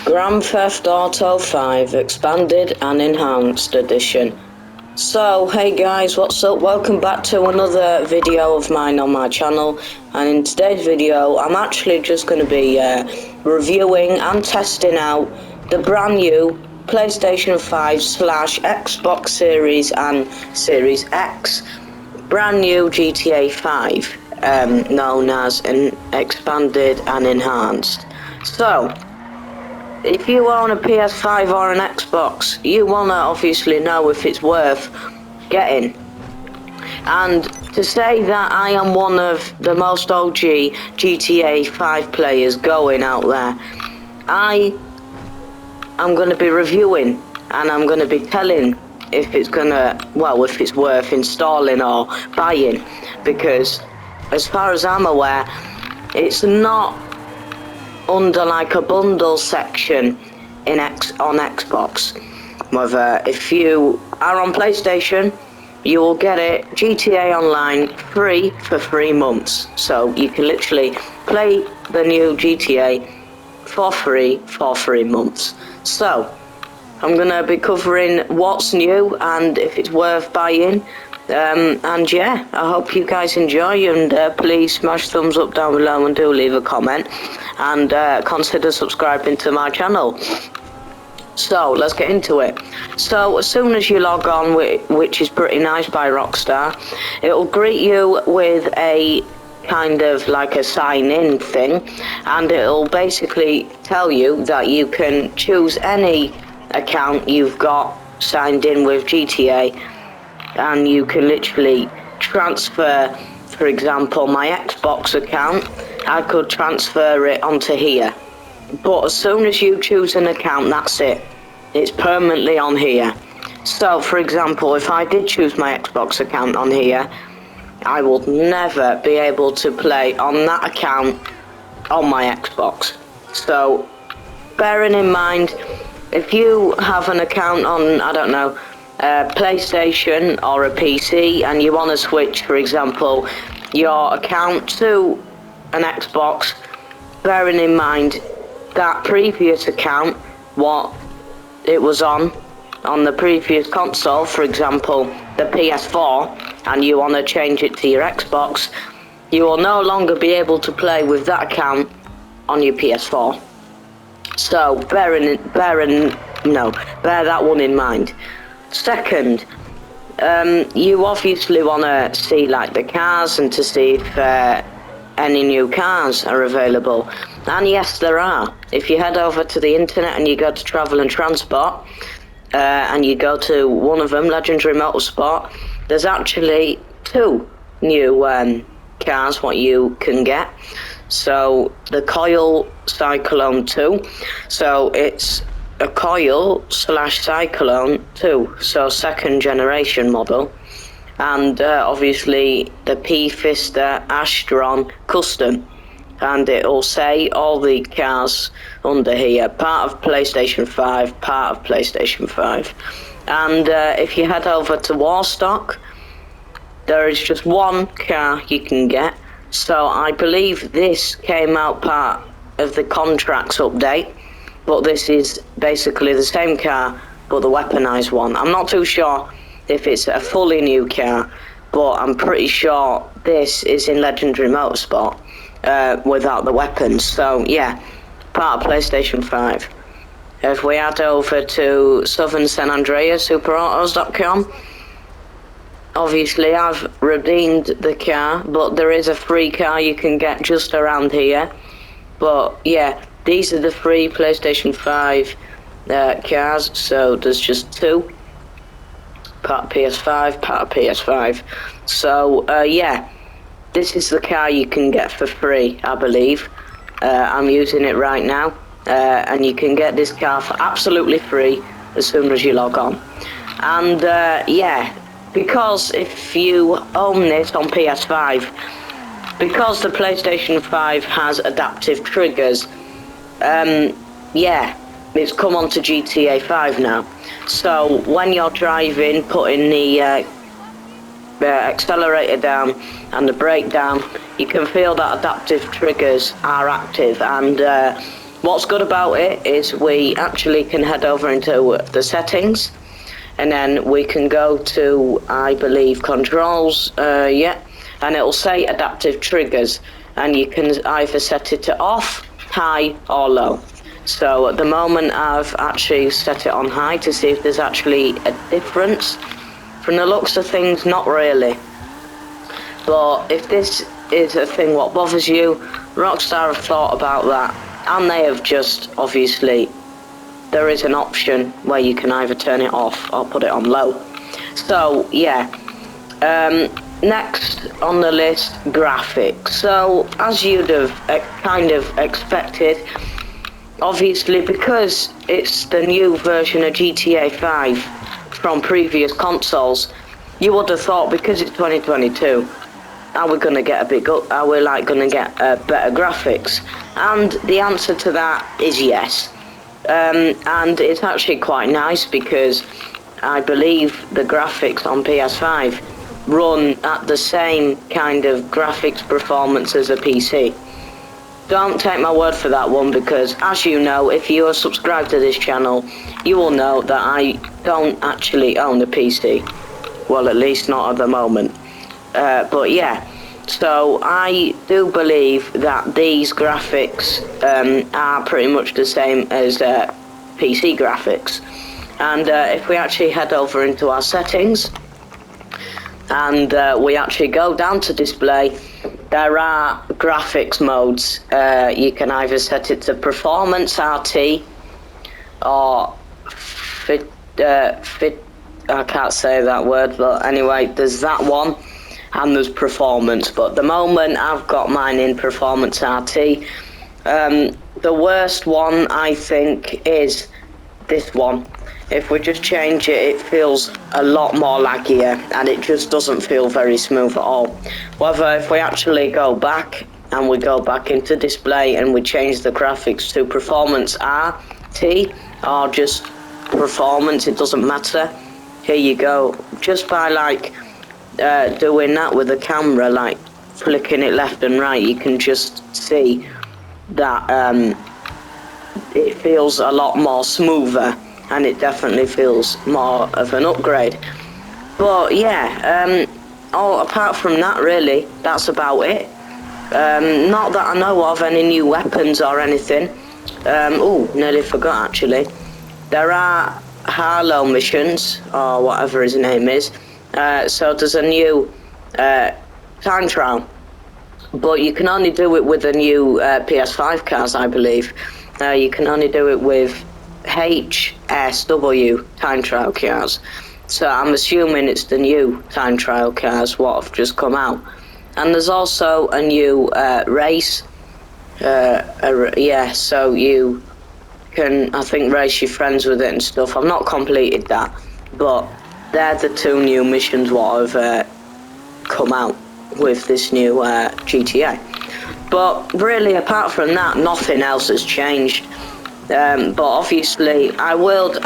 Grand Theft Auto 5 Expanded and Enhanced Edition. So, hey guys, what's up? Welcome back to another video of mine on my channel, and in today's video I'm actually just going to be reviewing and testing out the brand new PlayStation 5 / Xbox Series and Series X brand new GTA 5, known as an Expanded and Enhanced. So, if you own a PS5 or an Xbox, you wanna obviously know if it's worth getting. And to say that I am one of the most OG GTA 5 players going out there, I am gonna be reviewing and I'm gonna be telling if it's worth installing or buying, because as far as I'm aware, it's not under like a bundle section on Xbox. Whether if you are on PlayStation, you will get it GTA Online free for 3 months. So you can literally play the new GTA for free for 3 months. So I'm gonna be covering what's new and if it's worth buying. And yeah, I hope you guys enjoy, and please smash thumbs up down below and do leave a comment, and consider subscribing to my channel. So let's get into it. So as soon as you log on, which is pretty nice by Rockstar, it'll greet you with a kind of like a sign-in thing, and it'll basically tell you that you can choose any account you've got signed in with GTA, and you can literally transfer, for example, my Xbox account, I could transfer it onto here. But as soon as you choose an account, that's it. It's permanently on here. So, for example, if I did choose my Xbox account on here, I would never be able to play on that account on my Xbox. So, bearing in mind, if you have an account on, I don't know, PlayStation or a PC, and you want to switch, for example, your account to an Xbox, bearing in mind that previous account, what it was on the previous console, for example the PS4, and you want to change it to your Xbox, you will no longer be able to play with that account on your PS4. So bear that one in mind. Second, you obviously want to see like the cars and to see if any new cars are available. And yes, there are. If you head over to the internet and you go to Travel and Transport, and you go to one of them, Legendary Motorsport, there's actually 2 new cars what you can get. So the Coil Cyclone 2, so it's a Coil / Cyclone 2, so 2nd generation model, and obviously the ps5 Astron Custom, and it'll say all the cars under here, part of PlayStation 5, part of PlayStation 5. And if you head over to Warstock, there is just 1 car you can get. So I believe this came out part of the contracts update, but this is basically the same car, but the weaponized one. I'm not too sure if it's a fully new car, but I'm pretty sure this is in Legendary Motorsport without the weapons. So yeah, part of PlayStation 5. If we head over to Southern San Andreas, superautos.com, obviously I've redeemed the car, but there is a free car you can get just around here. But yeah, these are the free PlayStation 5 cars, so there's just 2. Part of PS5, part of PS5. So yeah, this is the car you can get for free, I believe. I'm using it right now, and you can get this car for absolutely free as soon as you log on. And yeah, because if you own this on PS5, because the PlayStation 5 has adaptive triggers, yeah, it's come onto GTA 5 now. So when you're driving, putting the accelerator down and the brake down, you can feel that adaptive triggers are active, and What's good about it is we actually can head over into the settings, and then we can go to, I believe, controls, and it'll say adaptive triggers, and you can either set it to off, high or low. So at the moment I've actually set it on high to see if there's actually a difference. From the looks of things, not really. But if this is a thing what bothers you, Rockstar have thought about that, and they have just, obviously, there is an option where you can either turn it off or put it on low. So, yeah. Next on the list, graphics. So, as you'd have kind of expected, obviously, because it's the new version of GTA 5 from previous consoles, you would have thought because it's 2022, are we gonna get a big up? Are we gonna get better graphics? And the answer to that is yes. And it's actually quite nice because I believe the graphics on PS5 run at the same kind of graphics performance as a PC. Don't take my word for that one, because as you know, if you are subscribed to this channel, you will know that I don't actually own a PC. Well, at least not at the moment. But yeah, so I do believe that these graphics are pretty much the same as PC graphics. And if we actually head over into our settings, and we actually go down to display, there are graphics modes. You can either set it to performance RT or fit, I can't say that word, but anyway, there's that one, and there's performance. But at the moment I've got mine in performance RT. The worst one, I think, is this one. If we just change it, it feels a lot more laggier, and it just doesn't feel very smooth at all. However, if we actually go back, and we go back into display, and we change the graphics to performance RT, or just performance, it doesn't matter. Here you go. Just by doing that with the camera, flicking it left and right, you can just see that it feels a lot more smoother, and it definitely feels more of an upgrade. But yeah, apart from that, really, that's about it. Not that I know of any new weapons or anything. Nearly forgot actually. There are Harlow missions, or whatever his name is. So there's a new time trial, but you can only do it with the new PS5 cars, I believe. You can only do it with HSW time trial cars. So I'm assuming it's the new time trial cars what have just come out. And there's also a new race. So you can, I think, race your friends with it and stuff. I've not completed that, but they're the two new missions what have come out with this new GTA. But really, apart from that, nothing else has changed. But obviously, I would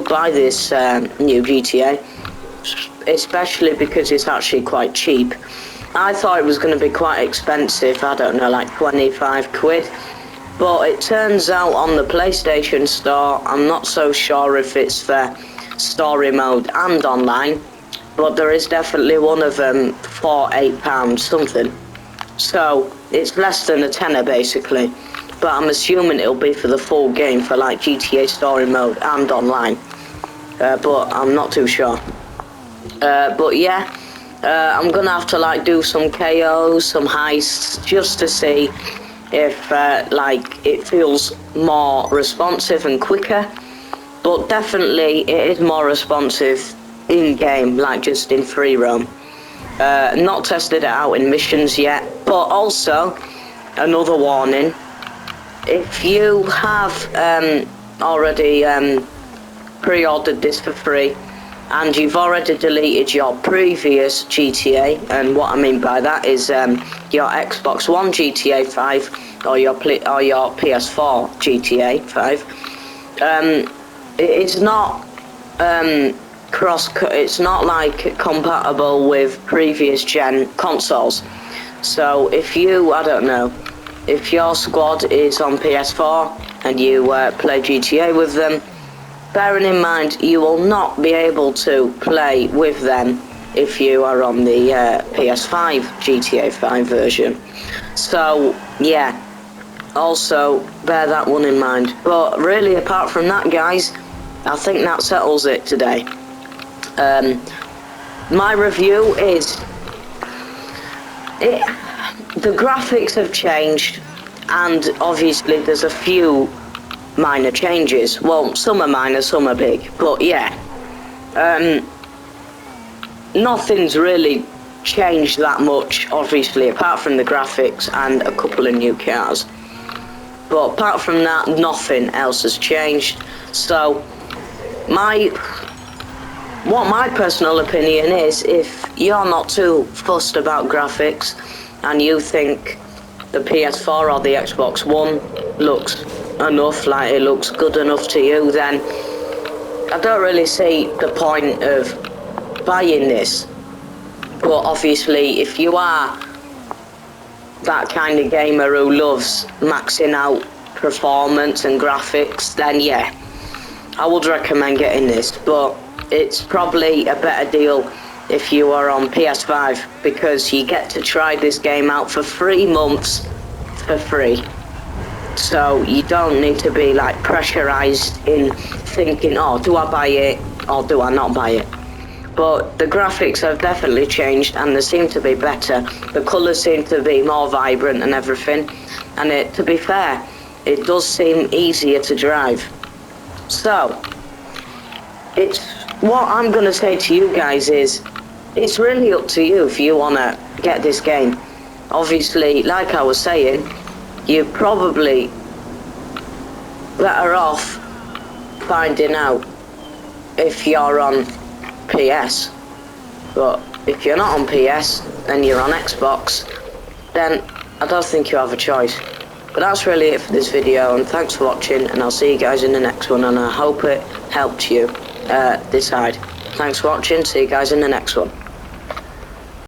buy this new GTA, especially because it's actually quite cheap. I thought it was going to be quite expensive, I don't know, like 25 quid. But it turns out on the PlayStation Store, I'm not so sure if it's for story mode and online, but there is definitely one of them for £8 something. So it's less than a tenner basically. But I'm assuming it'll be for the full game, for like GTA story mode and online. But I'm not too sure. But yeah, I'm gonna have to do some KOs, some heists, just to see if it feels more responsive and quicker. But definitely it is more responsive in game, just in free roam. Not tested it out in missions yet, but also another warning. If you have already pre-ordered this for free, and you've already deleted your previous GTA, and what I mean by that is your Xbox One GTA 5 or your PS4 GTA 5, it is not it's not compatible with previous gen consoles. So if you, I don't know, if your squad is on PS4 and you play GTA with them, bearing in mind you will not be able to play with them if you are on the PS5 GTA 5 version. So yeah, also bear that one in mind. But really, apart from that, guys, I think that settles it today. My review is the graphics have changed, and obviously there's a few minor changes. Well, some are minor, some are big, but yeah, nothing's really changed that much, obviously, apart from the graphics and a couple of new cars. But apart from that, nothing else has changed. So what my personal opinion is, if you're not too fussed about graphics and you think the PS4 or the Xbox One looks enough, like it looks good enough to you, then I don't really see the point of buying this. But obviously, if you are that kind of gamer who loves maxing out performance and graphics, then yeah, I would recommend getting this. But it's probably a better deal if you are on PS5, because you get to try this game out for 3 months for free. So you don't need to be like pressurized in thinking, oh, do I buy it or do I not buy it? But the graphics have definitely changed, and they seem to be better. The colours seem to be more vibrant and everything. And to be fair, it does seem easier to drive. So, what I'm going to say to you guys is, it's really up to you if you want to get this game. Obviously, like I was saying, you're probably better off finding out if you're on PS. But if you're not on PS and you're on Xbox, then I don't think you have a choice. But that's really it for this video, and thanks for watching, and I'll see you guys in the next one, and I hope it helped you decide. Thanks for watching, see you guys in the next one.